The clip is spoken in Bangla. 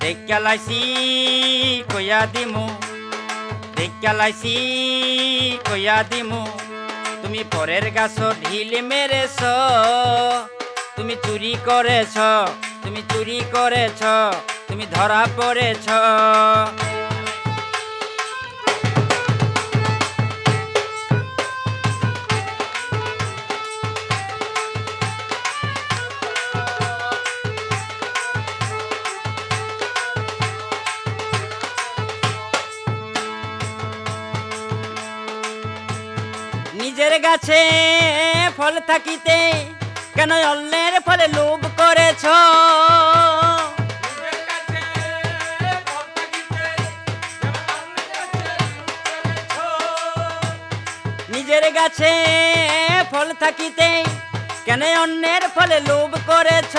দেখালাইছি কইয়া দিমু, দেখালাইছি কইয়া দিমু, তুমি পরের গাছ ঢিল মেরেছ, তুমি চুরি করেছ, তুমি চুরি করেছ, তুমি ধরা পড়েছ। নিজের গাছে ফল থাকিতে কেন অন্যের ফলে লোভ করেছ? নিজের গাছে ফল থাকিতে কেন অন্যের ফলে লোভ করেছ?